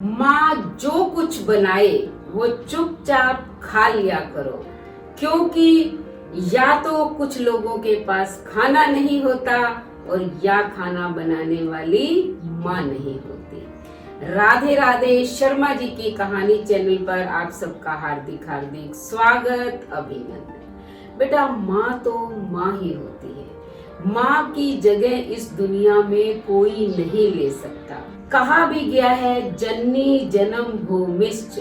माँ जो कुछ बनाए वो चुपचाप खा लिया करो, क्योंकि या तो कुछ लोगों के पास खाना नहीं होता और या खाना बनाने वाली माँ नहीं होती। राधे राधे। शर्मा जी की कहानी चैनल पर आप सबका हार्दिक हार्दिक स्वागत, अभिनंदन। बेटा, माँ तो माँ ही होती है। माँ की जगह इस दुनिया में कोई नहीं ले सकता। कहा भी गया है, जननी जन्म भूमिश्च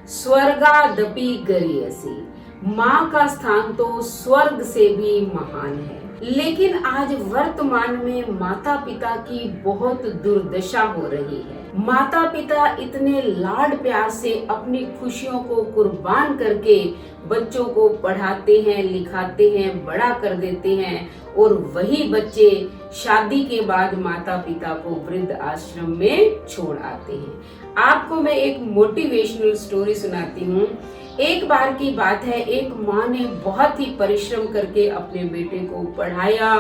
स्वर्गादपि गरीयसी। माँ का स्थान तो स्वर्ग से भी महान है। लेकिन आज वर्तमान में माता पिता की बहुत दुर्दशा हो रही है। माता पिता इतने लाड प्यार से अपनी खुशियों को कुर्बान करके बच्चों को पढ़ाते हैं, लिखाते हैं, बड़ा कर देते हैं, और वही बच्चे शादी के बाद माता पिता को वृद्ध आश्रम में छोड़ आते हैं। आपको मैं एक मोटिवेशनल स्टोरी सुनाती हूँ। एक बार की बात है, एक माँ ने बहुत ही परिश्रम करके अपने बेटे को पढ़ाया,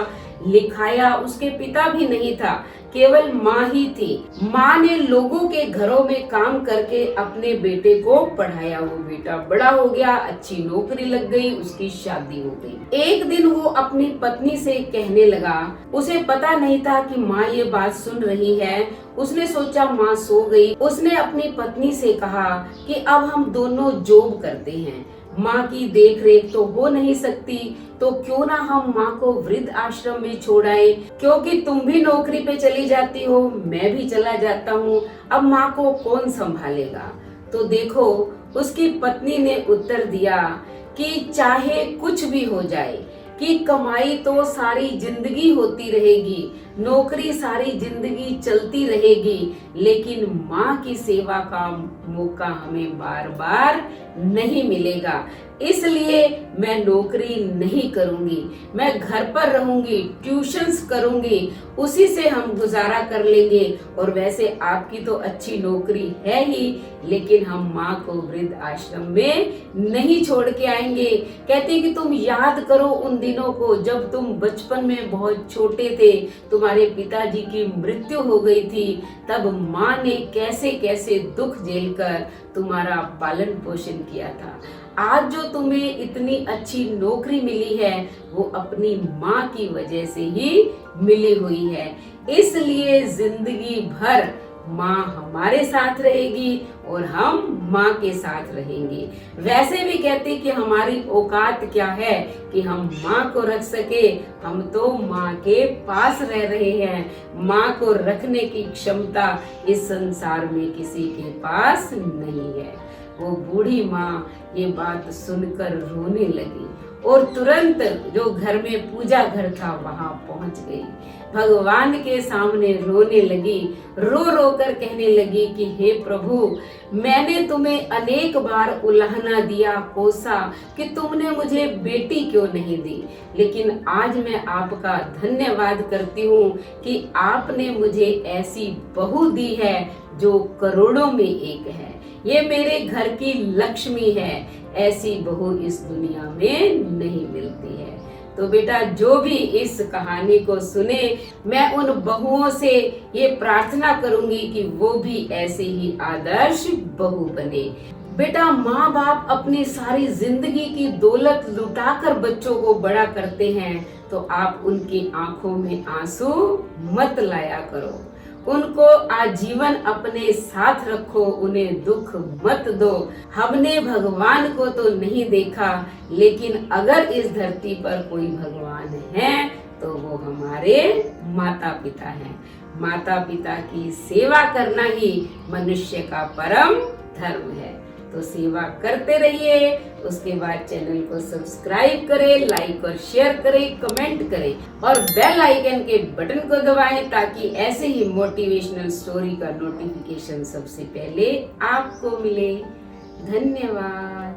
लिखाया। उसके पिता भी नहीं था, केवल माँ ही थी। माँ ने लोगों के घरों में काम करके अपने बेटे को पढ़ाया। वो बेटा बड़ा हो गया, अच्छी नौकरी लग गई, उसकी शादी हो गई। एक दिन वो अपनी पत्नी से कहने लगा, उसे पता नहीं था कि माँ ये बात सुन रही है। उसने सोचा माँ सो गई। उसने अपनी पत्नी से कहा कि अब हम दोनों जॉब करते हैं, माँ की देख रेख तो हो नहीं सकती, तो क्यों ना हम माँ को वृद्ध आश्रम में छोड़ आए, क्योंकि तुम भी नौकरी पे चली जाती हो, मैं भी चला जाता हूँ, अब माँ को कौन संभालेगा। तो देखो, उसकी पत्नी ने उत्तर दिया कि चाहे कुछ भी हो जाए, कि कमाई तो सारी जिंदगी होती रहेगी, नौकरी सारी जिंदगी चलती रहेगी, लेकिन माँ की सेवा का मौका हमें बार बार नहीं मिलेगा। इसलिए मैं नौकरी नहीं करूंगी, मैं घर पर रहूंगी, ट्यूशन्स करूंगी, उसी से हम गुजारा कर लेंगे। और वैसे आपकी तो अच्छी नौकरी है ही, लेकिन हम माँ को वृद्ध आश्रम में नहीं छोड़ के आएंगे। कहते कि तुम याद करो उन दिनों को जब तुम बचपन में बहुत छोटे थे, तुम्हारे पिताजी की मृत्यु हो गई थी, तब माँ ने कैसे कैसे दुख झेलकर तुम्हारा पालन पोषण किया था। आज जो तुम्हें इतनी अच्छी नौकरी मिली है, वो अपनी माँ की वजह से ही मिली हुई है। इसलिए जिंदगी भर माँ हमारे साथ रहेगी और हम माँ के साथ रहेंगे। वैसे भी कहते कि हमारी औकात क्या है कि हम माँ को रख सके। हम तो माँ के पास रह रहे हैं। माँ को रखने की क्षमता इस संसार में किसी के पास नहीं है। वो बूढ़ी माँ ये बात सुनकर रोने लगी और तुरंत जो घर में पूजा घर था वहां पहुंच गई। भगवान के सामने रोने लगी, रो रो कर कहने लगी कि हे प्रभु, मैंने तुम्हें अनेक बार उल्हाना दिया, कोसा कि तुमने मुझे बेटी क्यों नहीं दी, लेकिन आज मैं आपका धन्यवाद करती हूँ कि आपने मुझे ऐसी बहू दी है जो करोड़ों में एक है। ये मेरे घर की लक्ष्मी है, ऐसी बहू इस दुनिया में नहीं मिलती है। तो बेटा, जो भी इस कहानी को सुने, मैं उन बहुओं से ये प्रार्थना करूंगी कि वो भी ऐसे ही आदर्श बहू बने। बेटा, माँ बाप अपनी सारी जिंदगी की दौलत लुटाकर बच्चों को बड़ा करते हैं, तो आप उनकी आंखों में आंसू मत लाया करो। उनको आजीवन अपने साथ रखो, उन्हें दुख मत दो। हमने भगवान को तो नहीं देखा, लेकिन अगर इस धरती पर कोई भगवान है तो वो हमारे माता पिता हैं। माता पिता की सेवा करना ही मनुष्य का परम धर्म है। तो सेवा करते रहिए। उसके बाद चैनल को सब्सक्राइब करें, लाइक और शेयर करें, कमेंट करें और बेल आइकन के बटन को दबाएं, ताकि ऐसे ही मोटिवेशनल स्टोरी का नोटिफिकेशन सबसे पहले आपको मिले। धन्यवाद।